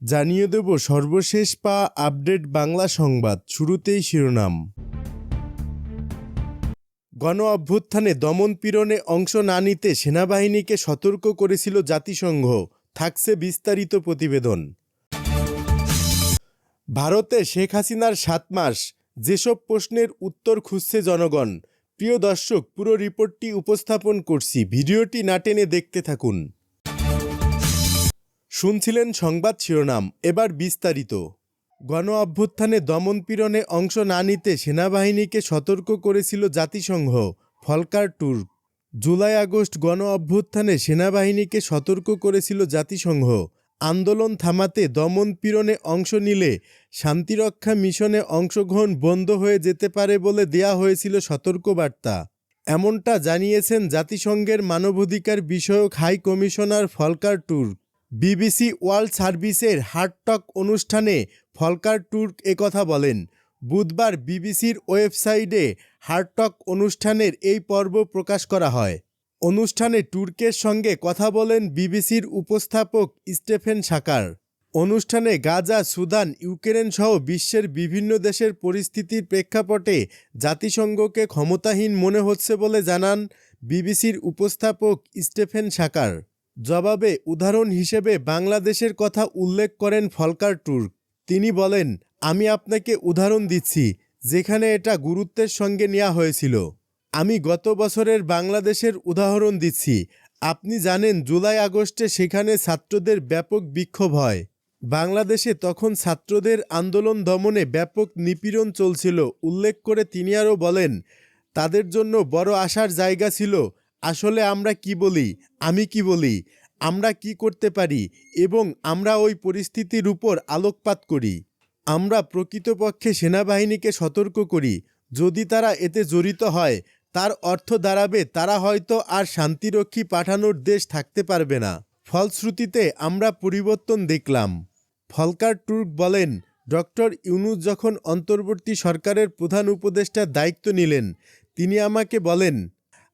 জানিয়ে দেব সর্বশেষ আপডেট বাংলা সংবাদ। শুরুতেই শিরোনাম। গণ অভ্যুত্থানে দমন-পীড়নে অংশ না নিতে সেনাবাহিনীকে সতর্ক করেছিল জাতিসংঘ। থাকছে বিস্তারিত প্রতিবেদন। ভারতে শেখ হাসিনার ৭ মাস, যেসব প্রশ্নের উত্তর খুঁজছে জনগণ। প্রিয় দর্শক, পুরো রিপোর্টটি উপস্থাপন করছি, ভিডিওটি না টেনে দেখতে থাকুন। শুনছিলেন সংবাদ শিরোনাম, এবার বিস্তারিত। গণ অভ্যুত্থানে দমন-পীড়নে অংশ না নিতে সেনাবাহিনীকে সতর্ক করেছিল জাতিসংঘ। Volker Türk. জুলাই-আগস্ট গণ অভ্যুত্থানে সেনাবাহিনীকে সতর্ক করেছিল জাতিসংঘ। আন্দোলন থামাতে দমন-পীড়নে অংশ নিলে শান্তিরক্ষা মিশনে অংশগ্রহণ বন্ধ হয়ে যেতে পারে বলে দেয়া হয়েছিল সতর্কবার্তা। এমনটা জানিয়েছেন জাতিসংঘের মানবাধিকার বিষয়ক high commissioner Volker Turk. BBC world সার্ভিসের হার্ট টক অনুষ্ঠানে ভলকার টুর্ক একথা বলেন। বুধবার বিবিসির ওয়েবসাইটে হার্ট টক অনুষ্ঠানের এই পর্ব প্রকাশ করা হয়। অনুষ্ঠানে টুর্কের সঙ্গে কথা বলেন বিবিসির উপস্থাপক স্টেফেন সাকার। অনুষ্ঠানে গাজা, সুদান, ইউক্রেন সহ বিশ্বের বিভিন্ন দেশের পরিস্থিতির প্রেক্ষাপটে জাতিসংঘকে ক্ষমতাহীন মনে হচ্ছে বলে জানান বিবিসির উপস্থাপক স্টেফেন সাকার। জবাবে উদাহরণ হিসেবে বাংলাদেশের কথা উল্লেখ করেন ভলকার টুর্ক। তিনি বলেন, আমি আপনাকে উদাহরণ দিচ্ছি যেখানে এটা গুরুত্বের সঙ্গে নেওয়া হয়েছিল। আমি গত বছরের বাংলাদেশের উদাহরণ দিচ্ছি। আপনি জানেন জুলাই-আগস্টে সেখানে ছাত্রদের ব্যাপক বিক্ষোভ হয়। বাংলাদেশে তখন ছাত্রদের আন্দোলন দমনে ব্যাপক নিপীড়ন চলছিল উল্লেখ করে তিনি আরও বলেন, তাদের জন্য বড় আশার জায়গা ছিল। আসলে আমরা কি বলি, আমি কি বলি, আমরা কি করতে পারি এবং আমরা ওই পরিস্থিতির উপর আলোকপাত করি। আমরা প্রকৃতপক্ষে সেনাবাহিনীকে সতর্ক করি। যদি তারা এতে জড়িত হয় তার অর্থ দাঁড়াবে তারা হয়তো আর শান্তিরক্ষী পাঠানোর দেশ থাকতে পারবে না। ফলশ্রুতিতে আমরা পরিবর্তন দেখলাম। ভলকার টুর্ক বলেন, ডক্টর ইউনূস যখন অন্তর্বর্তী সরকারের প্রধান উপদেষ্টার দায়িত্ব নিলেন, তিনি আমাকে বলেন,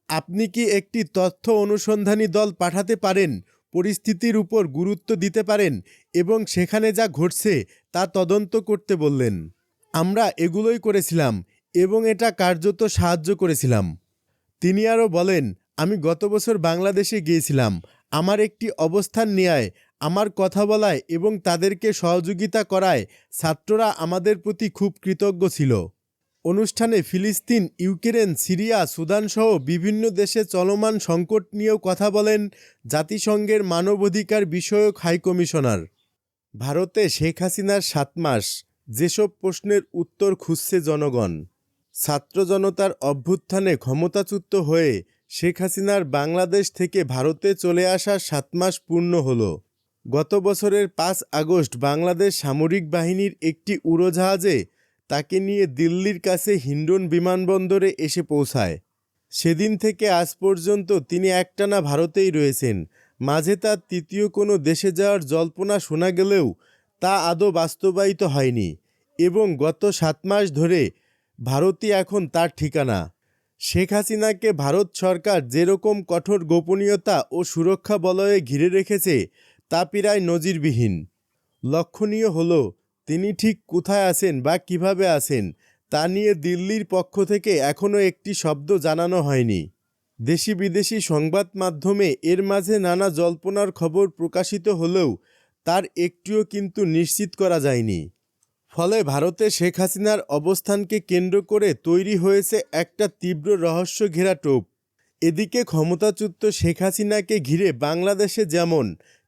আপনি কি একটি তথ্য অনুসন্ধানী দল পাঠাতে পারেন, পরিস্থিতির উপর গুরুত্ব দিতে পারেন এবং সেখানে যা ঘটছে তা তদন্ত করতে বললেন। আমরা এগুলোই করেছিলাম এবং এটা কার্যত সাহায্য করেছিলাম। তিনি আরও বলেন, আমি গত বছর বাংলাদেশে গিয়েছিলাম। আমার একটি অবস্থান নেয়ায়, আমার কথা বলায় এবং তাদেরকে সহযোগিতা করায় ছাত্ররা আমাদের প্রতি খুব কৃতজ্ঞ ছিল। অনুষ্ঠানে ফিলিস্তিন, ইউক্রেন, সিরিয়া, সুদানসহ বিভিন্ন দেশে চলমান সংকট নিয়েও কথা বলেন জাতিসংঘের মানবাধিকার বিষয়ক হাইকমিশনার। ভারতে শেখ হাসিনার ৭ মাস, যেসব প্রশ্নের উত্তর খুঁজছে জনগণ। ছাত্র জনতার অভ্যুত্থানে ক্ষমতাচ্যুত হয়ে শেখ হাসিনার বাংলাদেশ থেকে ভারতে চলে আসার ৭ মাস পূর্ণ হলো। গত বছরের ৫ আগস্ট বাংলাদেশ সামরিক বাহিনীর একটি উড়োজাহাজে তাকে নিয়ে দিল্লির কাছে হিন্ডন বিমানবন্দরে এসে পৌঁছায়। সেদিন থেকে আজ পর্যন্ত তিনি একটানা ভারতেই রয়েছেন। মাঝে তার তৃতীয় কোনো দেশে যাওয়ার জল্পনা শোনা গেলেও তা আদৌ বাস্তবায়িত হয়নি এবং গত ৭ মাস ধরে ভারতই এখন তার ঠিকানা। শেখ হাসিনাকে ভারত সরকার যেরকম কঠোর গোপনীয়তা ও সুরক্ষা বলয়ে ঘিরে রেখেছে তা প্রায় নজিরবিহীন। লক্ষণীয় হলো, তিনি ঠিক কোথায় আছেন বা কিভাবে আছেন তা নিয়ে দিল্লির পক্ষ থেকে এখনও একটি শব্দ জানানো হয়নি। দেশি বিদেশি সংবাদ মাধ্যমে এর মাঝে নানা জল্পনার খবর প্রকাশিত হলেও তার একটিও কিন্তু নিশ্চিত করা যায়নি। ফলে ভারতে শেখ হাসিনার অবস্থানকে কেন্দ্র করে তৈরি হয়েছে একটা তীব্র রহস্য ঘেরা টোপ। এদিকে ক্ষমতাচ্যুত শেখ হাসিনাকে ঘিরে বাংলাদেশে যেমন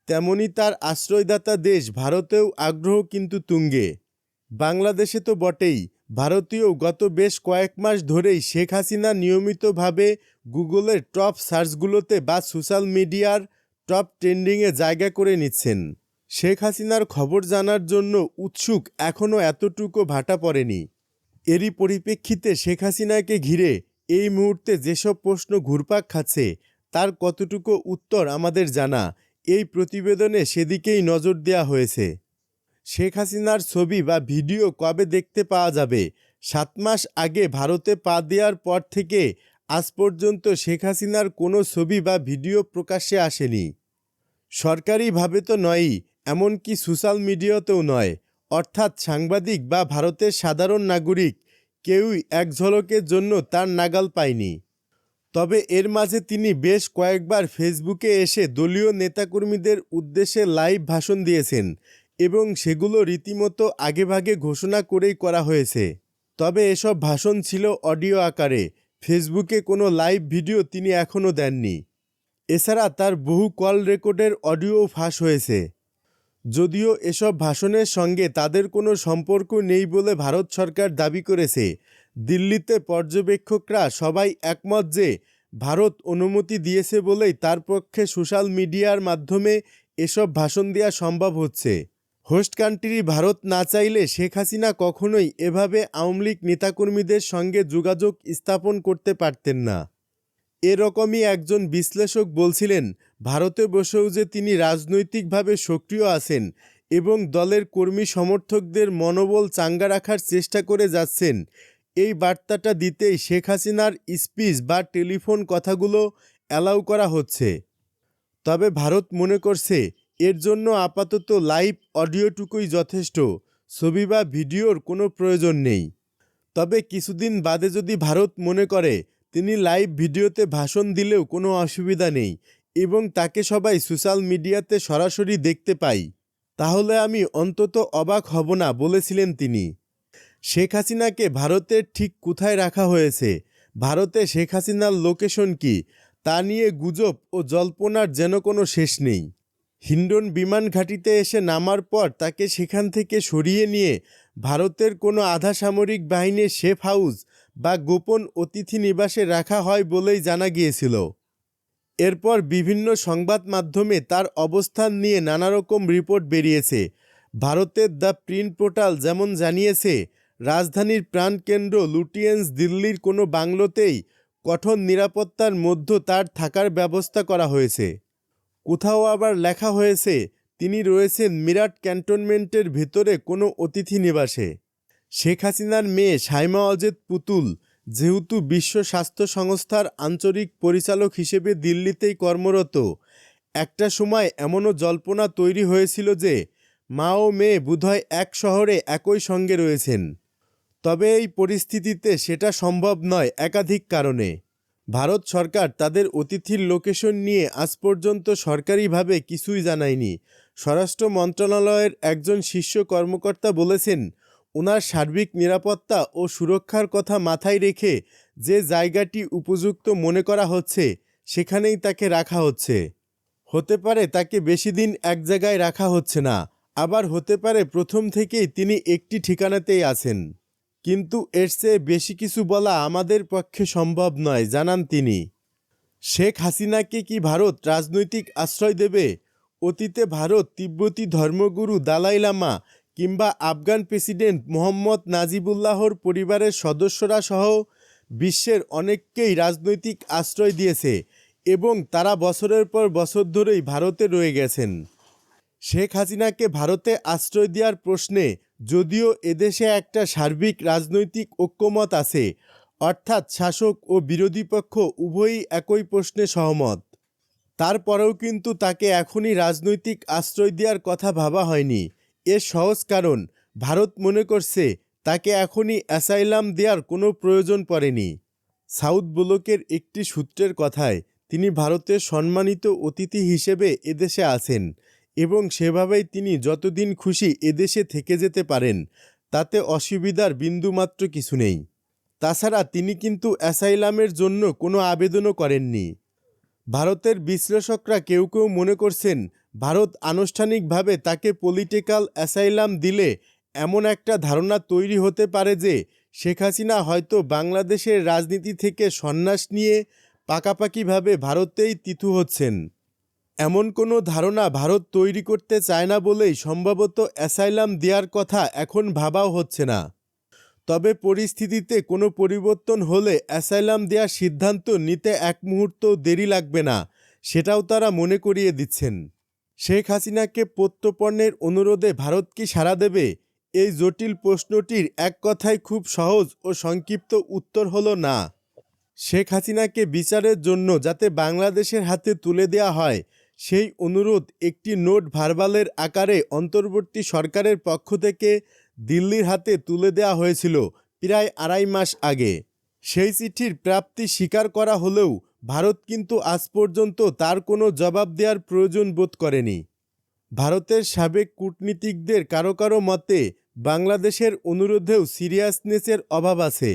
তেমনি তার আশ্রয়দাতা দেশ ভারতেও আগ্রহ কিন্তু তুঙ্গে। বাংলাদেশে তো বটেই, ভারতীয় গত বেশ কয়েক মাস ধরেই শেখ হাসিনা নিয়মিতভাবে গুগলের টপ সার্চগুলোতে বা সোশ্যাল মিডিয়ার টপ ট্রেন্ডিংয়ে জায়গা করে নিচ্ছেন। শেখ হাসিনার খবর জানার জন্য উৎসুক এখনও এতটুকু ভাটা পড়েনি। এরই পরিপ্রেক্ষিতে শেখ হাসিনাকে ঘিরে এই মুহূর্তে যেসব প্রশ্ন ঘুরপাক খাচ্ছে তার কতটুকু উত্তর আমাদের জানা, এই প্রতিবেদনে সেদিকেই নজর দেওয়া হয়েছে। শেখ হাসিনার ছবি বা ভিডিও কবে দেখতে পাওয়া যাবে? ৭ মাস আগে ভারতে পা দেওয়ার পর থেকে আজ পর্যন্ত শেখ হাসিনার কোনো ছবি বা ভিডিও প্রকাশ্যে আসেনি। সরকারিভাবে তো নয়ই, এমনকি সোশ্যাল মিডিয়াতেও নয়, অর্থাৎ সাংবাদিক বা ভারতের সাধারণ নাগরিক কেউই এক ঝলকের জন্য তার নাগাল পায়নি। তবে এর মাঝে তিনি বেশ কয়েকবার ফেসবুকে এসে দলীয় নেতাকর্মীদের উদ্দেশ্যে লাইভ ভাষণ দিয়েছেন এবং সেগুলো রীতিমতো আগেভাগে ঘোষণা করেই করা হয়েছে। তবে এসব ভাষণ ছিল অডিও আকারে, ফেসবুকে কোনো লাইভ ভিডিও তিনি এখনও দেননি। এছাড়া তার বহু কল রেকর্ডের অডিও ফাঁস হয়েছে। যদিও এসব ভাষণের সঙ্গে তাদের কোনো সম্পর্ক নেই বলে ভারত সরকার দাবি করেছে, দিল্লিতে পর্যবেক্ষকরা সবাই একমত যে ভারত অনুমতি দিয়েছে বলেই তার পক্ষে সোশ্যাল মিডিয়ার মাধ্যমে এসব ভাষণ দেওয়া সম্ভব হচ্ছে। হোস্ট কান্ট্রি ভারত না চাইলে শেখ হাসিনা কখনোই এভাবে আওয়ামী লীগ নেতাকর্মীদের সঙ্গে যোগাযোগ স্থাপন করতে পারতেন না। এরকমই একজন বিশ্লেষক বলছিলেন, ভারতে বসেও যে তিনি রাজনৈতিকভাবে সক্রিয় আছেন এবং দলের কর্মী সমর্থকদের মনোবল চাঙ্গা রাখার চেষ্টা করে যাচ্ছেন, এই বার্তাটা দিতেই শেখ হাসিনার স্পিচ বা টেলিফোন কথাগুলো অ্যালাউ করা হচ্ছে। তবে ভারত মনে করছে এর জন্য আপাতত লাইভ অডিওটুকুই যথেষ্ট, ছবি বা ভিডিওর কোনো প্রয়োজন নেই। তবে কিছুদিন বাদে যদি ভারত মনে করে তিনি লাইভ ভিডিওতে ভাষণ দিলেও কোনো অসুবিধা নেই এবং তাকে সবাই সোশ্যাল মিডিয়াতে সরাসরি দেখতে পাই, তাহলে আমি অন্তত অবাক হব না বলেছিলেন তিনি। শেখ হাসিনাকে ভারতের ঠিক কোথায় রাখা হয়েছে, ভারতে শেখ হাসিনার লোকেশন কি, তা নিয়ে গুজব ও জল্পনার যেন কোনো শেষ নেই। হিন্ডন বিমান ঘাঁটিতে এসে নামার পর তাকে সেখান থেকে সরিয়ে নিয়ে ভারতের কোনো আধা সামরিক বাহিনীর সেফ হাউস বা গোপন অতিথি নিবাসে রাখা হয় বলেই জানা গিয়েছিল। এরপর বিভিন্ন সংবাদ মাধ্যমে তার অবস্থান নিয়ে নানা রকম রিপোর্ট বেরিয়েছে। ভারতের দ্য প্রিন্ট পোর্টাল যেমন জানিয়েছে, রাজধানীর প্রাণকেন্দ্র লুটিয়েন্স দিল্লির কোনো বাংলোতেই কঠোর নিরাপত্তার মধ্যে তার থাকার ব্যবস্থা করা হয়েছে। কোথাও আবার লেখা হয়েছে তিনি রয়েছেন মিরাট ক্যান্টনমেন্টের ভেতরে কোনো অতিথি নিবাসে। শেখ হাসিনার মেয়ে শাইমা অজেদ পুতুল যেহেতু বিশ্ব স্বাস্থ্য সংস্থার আঞ্চলিক পরিচালক হিসেবে দিল্লিতেই কর্মরত, একটা সময় এমনও জল্পনা তৈরি হয়েছিল যে মা ও মেয়ে বোধহয় এক শহরে একই সঙ্গে রয়েছেন। তবে এই পরিস্থিতিতে সেটা সম্ভব নয় একাধিক কারণে। ভারত সরকার তাদের অতিথির লোকেশন নিয়ে আজ পর্যন্ত সরকারিভাবে কিছুই জানায়নি। স্বরাষ্ট্র মন্ত্রণালয়ের একজন শীর্ষ কর্মকর্তা বলেছেন, ওনার সার্বিক নিরাপত্তা ও সুরক্ষার কথা মাথায় রেখে যে জায়গাটি উপযুক্ত মনে করা হচ্ছে সেখানেই তাকে রাখা হচ্ছে। হতে পারে তাকে বেশি দিন এক জায়গায় রাখা হচ্ছে না, আবার হতে পারে প্রথম থেকেই তিনি একটি ঠিকানাতেই আছেন। কিন্তু এর চেয়ে বেশি কিছু বলা আমাদের পক্ষে সম্ভব নয়, জানান তিনি। শেখ হাসিনাকে কি ভারত রাজনৈতিক আশ্রয় দেবে? অতীতে ভারত তিব্বতী ধর্মগুরু দালাই লামা কিংবা আফগান প্রেসিডেন্ট মোহাম্মদ নাজিবুল্লাহর পরিবারের সদস্যরা সহ বিশ্বের অনেককেই রাজনৈতিক আশ্রয় দিয়েছে এবং তারা বছরের পর বছর ধরেই ভারতে রয়ে গেছেন। শেখ হাসিনাকে ভারতে আশ্রয় দেওয়ার প্রশ্নে যদিও এদেশে একটা সার্বিক রাজনৈতিক ঐক্যমত আছে, অর্থাৎ শাসক ও বিরোধী পক্ষ উভয়ই একই প্রশ্নে সহমত, তারপরেও কিন্তু তাকে এখনই রাজনৈতিক আশ্রয় দেওয়ার কথা ভাবা হয়নি। এর সহজ কারণ, ভারত মনে করছে তাকে এখনই অ্যাসাইলাম দেওয়ার কোনো প্রয়োজন পড়েনি। সাউথ ব্লকের একটি সূত্রের কথায় তিনি ভারতের সম্মানিত অতিথি হিসেবে এদেশে আছেন এবং সেভাবেই তিনি যতদিন খুশি এদেশে থেকে যেতে পারেন, তাতে অসুবিধার বিন্দুমাত্র কিছু নেই। তাছাড়া তিনি কিন্তু অ্যাসাইলামের জন্য কোনো আবেদনও করেননি। ভারতের বিশ্লেষকরা কেউ কেউ মনে করছেন ভারত আনুষ্ঠানিকভাবে তাকে পলিটিক্যাল অ্যাসাইলাম দিলে এমন একটা ধারণা তৈরি হতে পারে যে শেখ হাসিনা হয়তো বাংলাদেশের রাজনীতি থেকে সন্ন্যাস নিয়ে পাকাপাকিভাবে ভারতেই তিথু হচ্ছেন। এমন কোনো ধারণা ভারত তৈরি করতে চায় না বলেই সম্ভবত অ্যাসাইলাম দেওয়ার কথা এখন ভাবাও হচ্ছে না। তবে পরিস্থিতিতে কোনো পরিবর্তন হলে অ্যাসাইলাম দেওয়ার সিদ্ধান্ত নিতে এক মুহূর্ত দেরি লাগবে না, সেটাও তারা মনে করিয়ে দিচ্ছেন। শেখ হাসিনাকে প্রত্যর্পণের অনুরোধে ভারত কি সাড়া দেবে? এই জটিল প্রশ্নটির এক কথায় খুব সহজ ও সংক্ষিপ্ত উত্তর হলো না। শেখ হাসিনাকে বিচারের জন্য যাতে বাংলাদেশের হাতে তুলে দেওয়া হয় সেই অনুরোধ একটি নোট ভার্বালের আকারে অন্তর্বর্তী সরকারের পক্ষ থেকে দিল্লির হাতে তুলে দেওয়া হয়েছিল প্রায় 2.5 মাস আগে। সেই চিঠির প্রাপ্তি স্বীকার করা হলেও ভারত কিন্তু আজ পর্যন্ত তার কোনো জবাব দেওয়ার প্রয়োজন বোধ করেনি। ভারতের সাবেক কূটনীতিকদের কারো কারো মতে বাংলাদেশের অনুরোধেও সিরিয়াসনেসের অভাব আছে।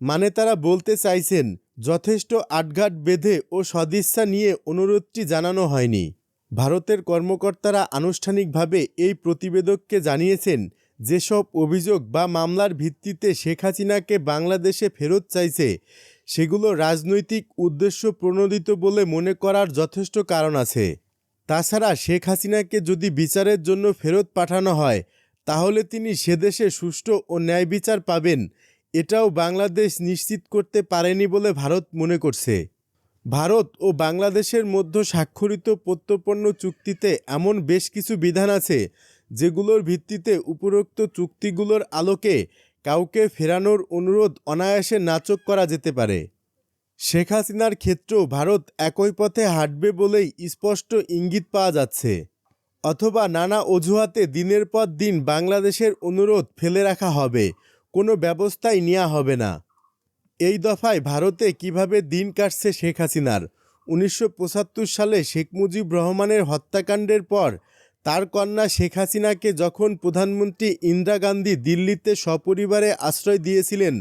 মানে তারা বলতে চাইছেন যথেষ্ট আটঘাট বেঁধে ও সদিচ্ছা নিয়ে অনুরোধটি জানানো হয়নি। ভারতের কর্মকর্তারা আনুষ্ঠানিকভাবে এই প্রতিবেদককে জানিয়েছেন যেসব অভিযোগ বা মামলার ভিত্তিতে শেখ হাসিনাকে বাংলাদেশে ফেরত চাইছে সেগুলো রাজনৈতিক উদ্দেশ্য প্রণোদিত বলে মনে করার যথেষ্ট কারণ আছে। তাছাড়া শেখ হাসিনাকে যদি বিচারের জন্য ফেরত পাঠানো হয় তাহলে তিনি সেদেশে সুষ্ঠু ও ন্যায় বিচার পাবেন, এটাও বাংলাদেশ নিশ্চিত করতে পারেনি বলে ভারত মনে করছে। ভারত ও বাংলাদেশের মধ্যে স্বাক্ষরিত প্রত্যর্পণ চুক্তিতে এমন বেশ কিছু বিধান আছে যেগুলোর ভিত্তিতে উপরোক্ত চুক্তিগুলোর আলোকে কাউকে ফেরানোর অনুরোধ অনায়াসে নাকচ করা যেতে পারে। শেখ হাসিনার ক্ষেত্রেও ভারত একই পথে হাঁটবে বলেই স্পষ্ট ইঙ্গিত পাওয়া যাচ্ছে। অথবা নানা অজুহাতে দিনের পর দিন বাংলাদেশের অনুরোধ ফেলে রাখা হবে, কোনো ব্যবস্থাই নেওয়া হবে না। এই দফায় ভারতে কিভাবে দিন কাটছে শেখ হাসিনার? 1975 সালে শেখ মুজিব রহমানের হত্যাকাণ্ডের পর তার কন্যা শেখ হাসিনাকে যখন প্রধানমন্ত্রী ইন্দিরা গান্ধী দিল্লিতে সপরিবারে আশ্রয় দিয়েছিলেন,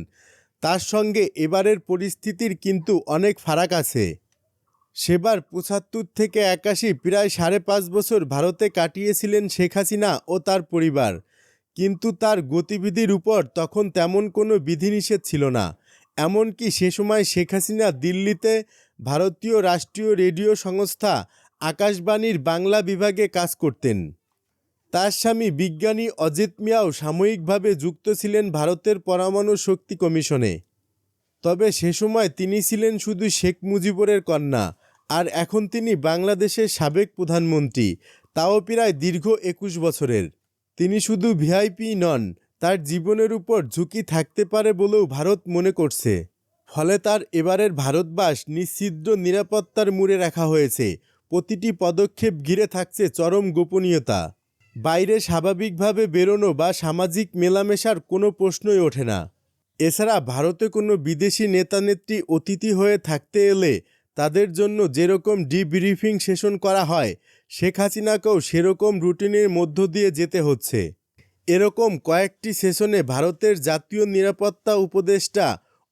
তার সঙ্গে এবারের পরিস্থিতির কিন্তু অনেক ফারাক আছে। সেবার 75 থেকে 81 প্রায় 5.5 বছর ভারতে কাটিয়েছিলেন শেখ হাসিনা ও তার পরিবার, কিন্তু তার গতিবিধির উপর তখন তেমন কোনো বিধিনিষেধ ছিল না। এমনকি সে সময় শেখ হাসিনা দিল্লিতে ভারতীয় রাষ্ট্রীয় রেডিও সংস্থা আকাশবাণীর বাংলা বিভাগে কাজ করতেন। তার স্বামী বিজ্ঞানী অজিত মিয়াও সাময়িকভাবে যুক্ত ছিলেন ভারতের পরমাণু শক্তি কমিশনে। তবে সে সময় তিনি ছিলেন শুধু শেখ মুজিবুরের কন্যা, আর এখন তিনি বাংলাদেশের সাবেক প্রধানমন্ত্রী, তাও প্রায় দীর্ঘ 21 বছরের। তিনি শুধু ভিআইপি নন, তার জীবনের উপর ঝুঁকি থাকতে পারে বলেও ভারত মনে করছে। ফলে তার এবারের ভারতবাস নিশ্ছিদ্র নিরাপত্তার মুড়ে রাখা হয়েছে। প্রতিটি পদক্ষেপ ঘিরে থাকছে চরম গোপনীয়তা। বাইরে স্বাভাবিকভাবে বেরোনো বা সামাজিক মেলামেশার কোনো প্রশ্নই ওঠে না। এছাড়া ভারতে কোনো বিদেশি নেতানেত্রী অতিথি হয়ে থাকতে এলে তাদের জন্য যেরকম ডিব্রিফিং সেশন করা হয়, শেখ হাসিনাকেও সেরকম রুটিনের মধ্য দিয়ে যেতে হচ্ছে। এরকম কয়েকটি সেশনে ভারতের জাতীয় নিরাপত্তা উপদেষ্টা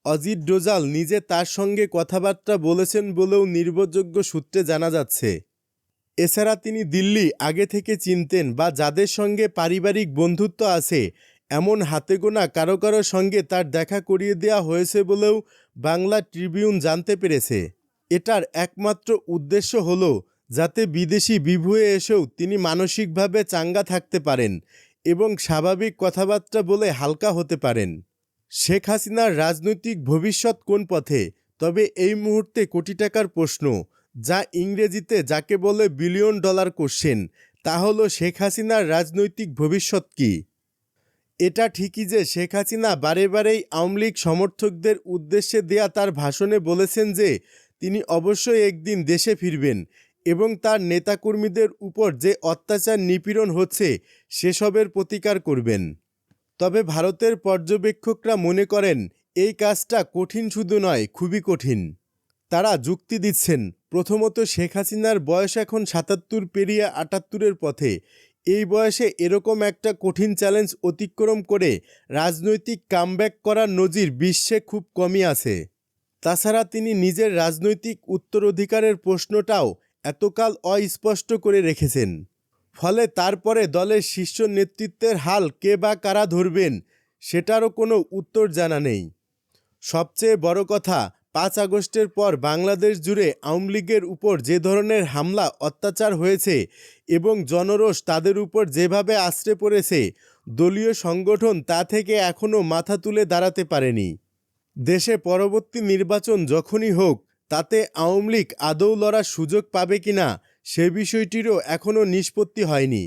অজিত ডোজাল নিজে তার সঙ্গে কথাবার্তা বলেছেন বলেও নির্ভরযোগ্য সূত্রে জানা যাচ্ছে। এছাড়া তিনি দিল্লি আগে থেকে চিনতেন বা যাদের সঙ্গে পারিবারিক বন্ধুত্ব আছে এমন হাতে গোনা কারো কারো সঙ্গে তার দেখা করিয়ে দেওয়া হয়েছে বলেও বাংলা ট্রিবিউন জানতে পেরেছে। এটার একমাত্র উদ্দেশ্য হলো যাতে বিদেশি বিভুয়ে এসেও তিনি মানসিকভাবে চাঙ্গা থাকতে পারেন এবং স্বাভাবিক কথাবার্তা বলে হালকা হতে পারেন। শেখ হাসিনার রাজনৈতিক ভবিষ্যৎ কোন পথে? তবে এই মুহূর্তে কোটি টাকার প্রশ্ন, যা ইংরেজিতে যাকে বলে $বিলিয়ন কোশ্চেন, তা হলো শেখ হাসিনার রাজনৈতিক ভবিষ্যৎ কী? এটা ঠিকই যে শেখ হাসিনা বারে বারেই আওয়ামী লীগ সমর্থকদের উদ্দেশ্যে দেয়া তার ভাষণে বলেছেন যে তিনি অবশ্যই একদিন দেশে ফিরবেন এবং তার নেতাকর্মীদের উপর যে অত্যাচার নিপীড়ন হচ্ছে সেসবের প্রতিকার করবেন। তবে ভারতের পর্যবেক্ষকরা মনে করেন এই কাজটা কঠিন শুধু নয়, খুবই কঠিন। তারা যুক্তি দিচ্ছেন, প্রথমত শেখ হাসিনার বয়স এখন 77 পেরিয়ে 78-এর পথে। এই বয়সে এরকম একটা কঠিন চ্যালেঞ্জ অতিক্রম করে রাজনৈতিক কামব্যাক করার নজির বিশ্বে খুব কমই আছে। তাছাড়া তিনি নিজের রাজনৈতিক উত্তরাধিকারের প্রশ্নটাও এতকাল অস্পষ্ট করে রেখেছেন। ফলে তারপরে দলের শীর্ষ নেতৃত্বের হাল কে বা কারা ধরবেন সেটারও কোনো উত্তর জানা নেই। সবচেয়ে বড় কথা, 5 আগস্টের পর বাংলাদেশ জুড়ে আওয়ামী লীগের উপর যে ধরনের হামলা অত্যাচার হয়েছে এবং জনরোষ তাদের উপর যেভাবে আছড়ে পড়েছে, দলীয় সংগঠন তা থেকে এখনও মাথা তুলে দাঁড়াতে পারেনি। দেশে পরবর্তী নির্বাচন যখনই হোক, তাতে আওয়ামী লীগ আদৌ লড়ার সুযোগ পাবে কিনা সে বিষয়টিরও এখনও নিষ্পত্তি হয়নি।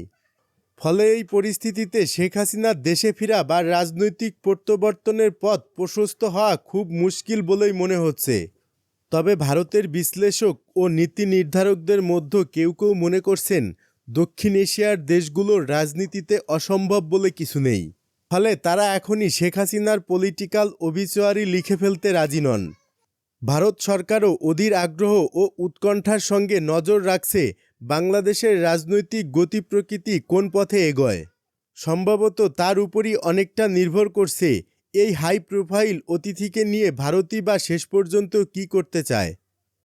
ফলে এই পরিস্থিতিতে শেখ হাসিনার দেশে ফেরা বা রাজনৈতিক প্রত্যাবর্তনের পথ প্রশস্ত হওয়া খুব মুশকিল বলেই মনে হচ্ছে। তবে ভারতের বিশ্লেষক ও নীতি নির্ধারকদের মধ্যে কেউ কেউ মনে করছেন দক্ষিণ এশিয়ার দেশগুলোর রাজনীতিতে অসম্ভব বলে কিছু নেই। ফলে তারা এখনই শেখ হাসিনার পলিটিক্যাল ওবিচুয়ারি লিখে ফেলতে রাজি নন। ভারত সরকারও অধীর আগ্রহ ও উৎকণ্ঠার সঙ্গে নজর রাখছে বাংলাদেশের রাজনৈতিক গতি প্রকৃতি কোন পথে এগোয়। সম্ভবত তার উপরই অনেকটা নির্ভর করছে এই হাই প্রোফাইল অতিথিকে নিয়ে ভারতই বা শেষ পর্যন্ত কী করতে চায়।